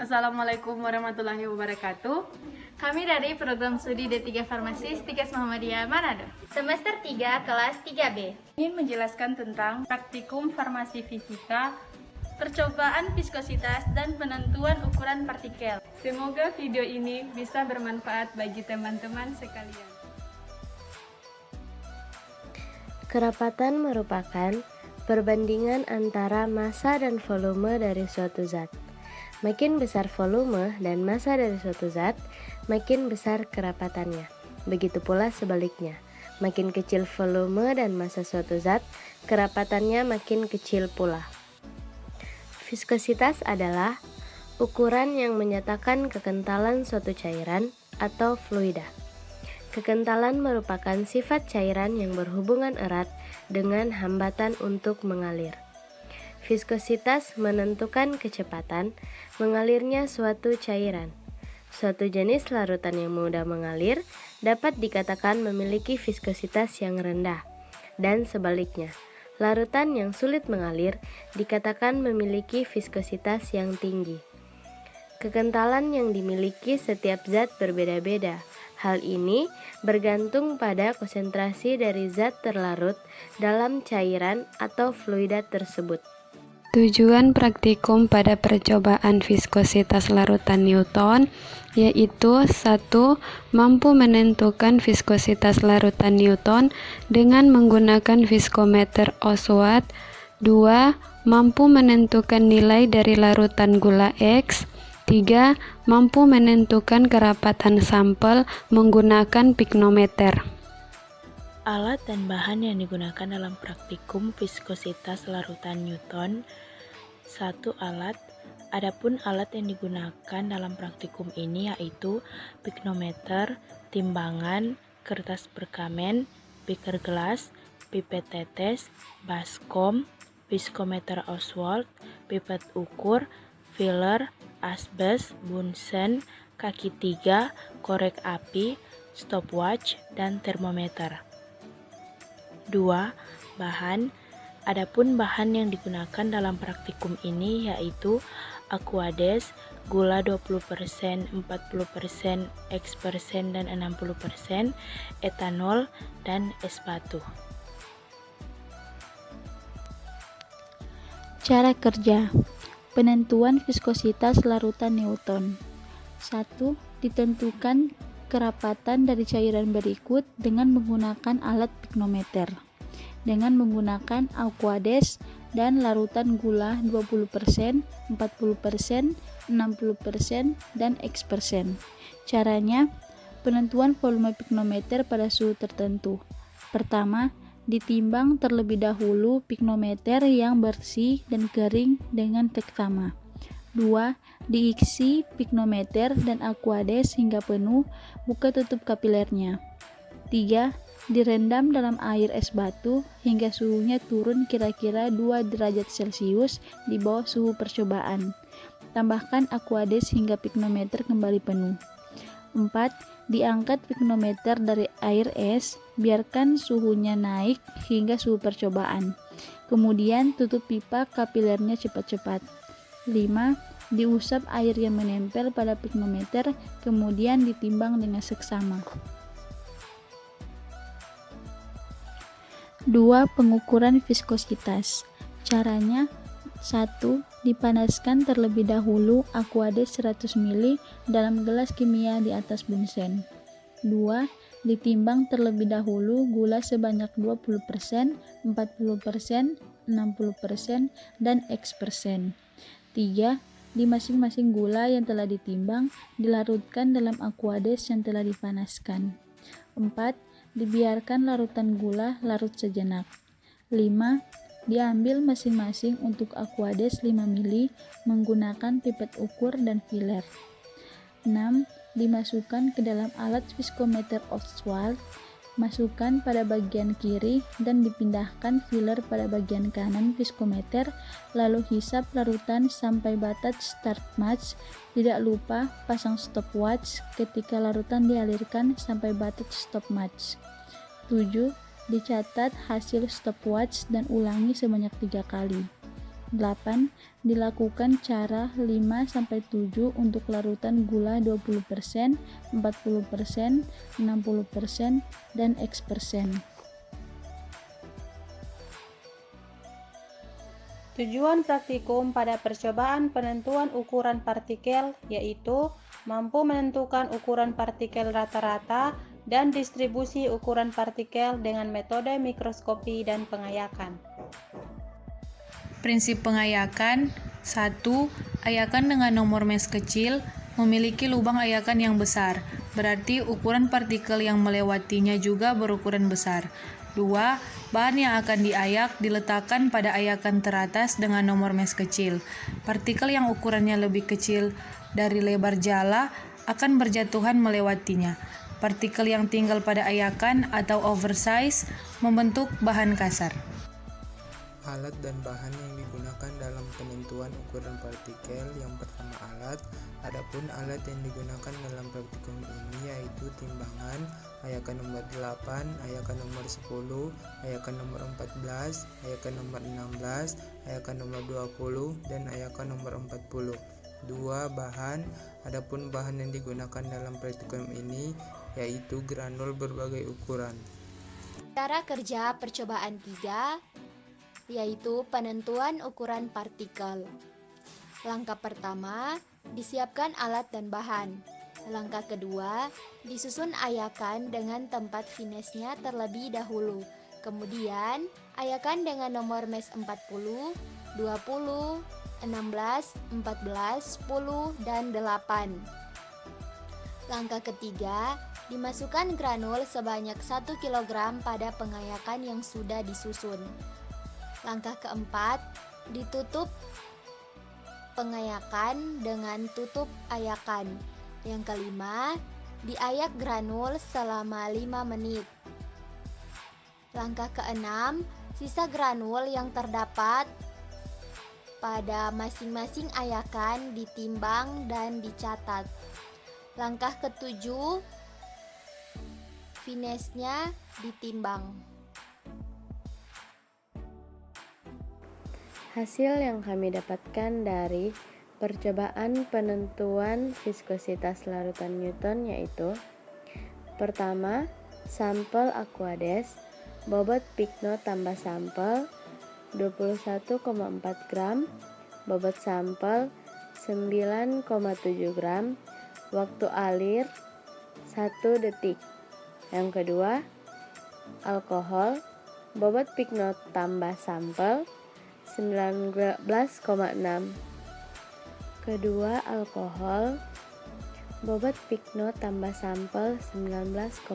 Assalamualaikum warahmatullahi wabarakatuh. Kami dari program studi D3 Farmasi Stikes Muhammadiyah Manado. Semester 3 kelas 3B. Ingin menjelaskan tentang praktikum farmasi fisika, percobaan viskositas, dan penentuan ukuran partikel. Semoga video ini bisa bermanfaat bagi teman-teman sekalian. Kerapatan merupakan perbandingan antara massa dan volume dari suatu zat. Makin besar volume dan massa dari suatu zat, makin besar kerapatannya. Begitu pula sebaliknya, makin kecil volume dan massa suatu zat, kerapatannya makin kecil pula. Viskositas adalah ukuran yang menyatakan kekentalan suatu cairan atau fluida. Kekentalan merupakan sifat cairan yang berhubungan erat dengan hambatan untuk mengalir. Viskositas menentukan kecepatan mengalirnya suatu cairan. Suatu jenis larutan yang mudah mengalir dapat dikatakan memiliki viskositas yang rendah, dan sebaliknya, larutan yang sulit mengalir dikatakan memiliki viskositas yang tinggi. Kekentalan yang dimiliki setiap zat berbeda-beda. Hal ini bergantung pada konsentrasi dari zat terlarut dalam cairan atau fluida tersebut. Tujuan praktikum pada percobaan viskositas larutan Newton yaitu 1. Mampu menentukan viskositas larutan Newton dengan menggunakan viskometer Oswald. 2. Mampu menentukan nilai dari larutan gula X. 3. Mampu menentukan kerapatan sampel menggunakan piknometer. Alat dan bahan yang digunakan dalam praktikum viskositas larutan Newton. 1. Alat. Adapun alat yang digunakan dalam praktikum ini yaitu piknometer, timbangan, kertas perkamen, beker gelas, pipet tetes, baskom, viskometer Oswald, pipet ukur, filler, asbes, bunsen, kaki 3, korek api, stopwatch, dan termometer. 2. Bahan. Adapun bahan yang digunakan dalam praktikum ini yaitu Aquades, gula 20%, 40%, X%, dan 60%, etanol, dan es batu. Cara kerja penentuan viskositas larutan Newton. 1. Ditentukan kerapatan dari cairan berikut dengan menggunakan alat piknometer. Dengan menggunakan Aquades dan larutan gula 20%, 40%, 60%, dan X%. Caranya, penentuan volume piknometer pada suhu tertentu. Pertama, ditimbang terlebih dahulu piknometer yang bersih dan kering dengan seksama. 2. Diisi piknometer dan Aquades hingga penuh, buka tutup kapilernya. 3. Direndam dalam air es batu hingga suhunya turun kira-kira 2 derajat Celcius di bawah suhu percobaan. Tambahkan Aquades hingga piknometer kembali penuh. 4. Diangkat piknometer dari air es, biarkan suhunya naik hingga suhu percobaan. Kemudian tutup pipa kapilernya cepat-cepat. 5. Diusap air yang menempel pada piknometer, kemudian ditimbang dengan seksama. 2. Pengukuran viskositas. Caranya, 1. Dipanaskan terlebih dahulu Aquades 100 ml dalam gelas kimia di atas bunsen. 2. Ditimbang terlebih dahulu gula sebanyak 20%, 40%, 60%, dan X%. 3. Di masing-masing gula yang telah ditimbang dilarutkan dalam Aquades yang telah dipanaskan. 4. Dibiarkan larutan gula larut sejenak. 5. Diambil masing-masing untuk Aquades 5 ml menggunakan pipet ukur dan filler. 6. Dimasukkan ke dalam alat viskometer Oswald, masukkan pada bagian kiri dan dipindahkan filler pada bagian kanan viskometer, lalu hisap larutan sampai batas start match. Tidak lupa pasang stopwatch ketika larutan dialirkan sampai batas stop match. 7. Dicatat hasil stopwatch dan ulangi sebanyak 3 kali. 8. Dilakukan cara 5-7 untuk larutan gula 20%, 40%, 60%, dan X%. Tujuan praktikum pada percobaan penentuan ukuran partikel yaitu mampu menentukan ukuran partikel rata-rata dan distribusi ukuran partikel dengan metode mikroskopi dan pengayakan. Prinsip pengayakan: 1. Ayakan dengan nomor mes kecil memiliki lubang ayakan yang besar, berarti ukuran partikel yang melewatinya juga berukuran besar. 2. Bahan yang akan diayak diletakkan pada ayakan teratas dengan nomor mes kecil. Partikel yang ukurannya lebih kecil dari lebar jala akan berjatuhan melewatinya. Partikel yang tinggal pada ayakan atau oversize membentuk bahan kasar. Alat dan bahan yang digunakan dalam penentuan ukuran partikel. Yang pertama alat. Adapun alat yang digunakan dalam praktikum ini yaitu timbangan, ayakan nomor 8, ayakan nomor 10, ayakan nomor 14, ayakan nomor 16, ayakan nomor 20, dan ayakan nomor 40. 2. Bahan. Adapun bahan yang digunakan dalam praktikum ini yaitu granul berbagai ukuran. Cara kerja percobaan 3 yaitu penentuan ukuran partikel. Langkah pertama, disiapkan alat dan bahan. Langkah kedua, disusun ayakan dengan tempat finishnya terlebih dahulu. Kemudian, ayakan dengan nomor mes 40, 20, 16, 14, 10, dan 8. Langkah ketiga, dimasukkan granul sebanyak 1 kg pada pengayakan yang sudah disusun. Langkah keempat, ditutup pengayakan dengan tutup ayakan. Yang kelima, diayak granul selama 5 menit. Langkah keenam, sisa granul yang terdapat pada masing-masing ayakan ditimbang dan dicatat. Langkah ketujuh, finishnya ditimbang. Hasil yang kami dapatkan dari percobaan penentuan viskositas larutan Newton yaitu: pertama, sampel Aquades, bobot Picno tambah sampel 21,4 gram, bobot sampel 9,7 gram, waktu alir 1 detik. Yang kedua, alkohol, bobot Picno tambah sampel 19,6. Kedua, alkohol, bobot Picno tambah sampel 19,6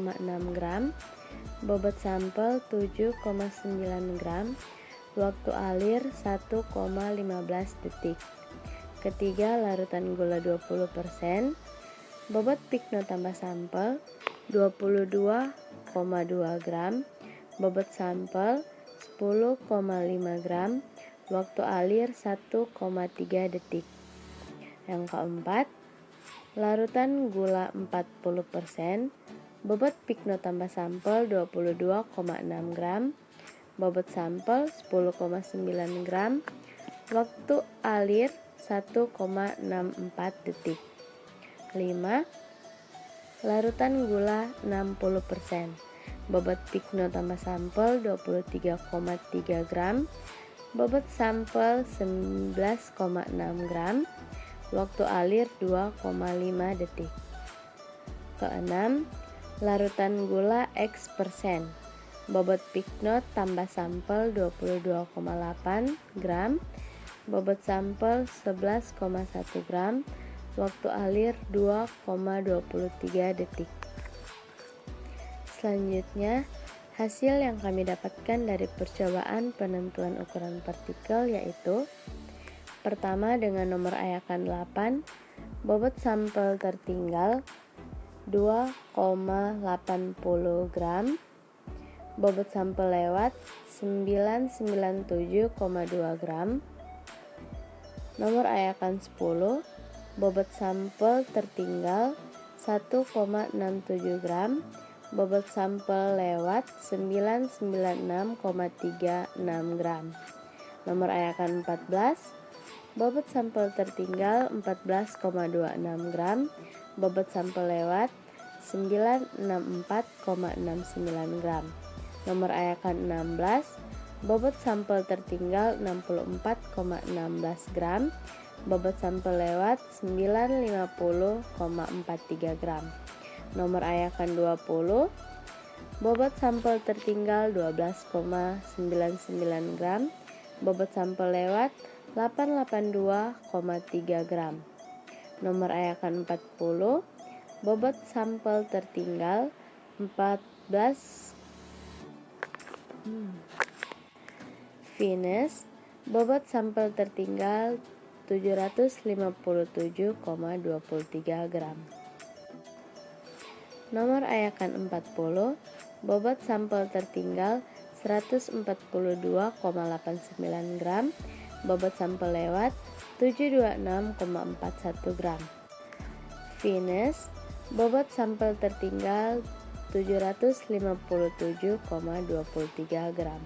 gram, bobot sampel 7,9 gram, waktu alir 1,15 detik. Ketiga, larutan gula 20%, bobot Picno tambah sampel 22,2 gram, bobot sampel 10,5 gram, waktu alir 1,3 detik. Yang keempat, larutan gula 40%, bobot Picno tambah sampel 22,6 gram, bobot sampel 10,9 gram, waktu alir 1,64 detik. 5. Larutan gula 60%, bobot Picno tambah sampel 23,3 gram, bobot sampel 11,6 gram, waktu alir 2,5 detik. Keenam, larutan gula X%, bobot Picno tambah sampel 22,8 gram, bobot sampel 11,1 gram, waktu alir 2,23 detik. Selanjutnya, hasil yang kami dapatkan dari percobaan penentuan ukuran partikel yaitu: pertama, dengan nomor ayakan 8, bobot sampel tertinggal 2,80 gram, bobot sampel lewat 997,2 gram. Nomor ayakan 10, bobot sampel tertinggal 1,67 gram, bobot sampel lewat 996,36 gram. Nomor ayakan 14, bobot sampel tertinggal 14,26 gram, bobot sampel lewat 964,69 gram. Nomor ayakan 16, bobot sampel tertinggal 64,16 gram, bobot sampel lewat 950,43 gram. Nomor ayakan 20, bobot sampel tertinggal 12,99 gram, bobot sampel lewat 882,3 gram. Nomor ayakan 40, bobot sampel tertinggal 14 Venus, bobot sampel tertinggal 757,23 gram. Nomor ayakan 40, bobot sampel tertinggal 142,89 gram, bobot sampel lewat 726,41 gram. Venus, bobot sampel tertinggal 757,23 gram.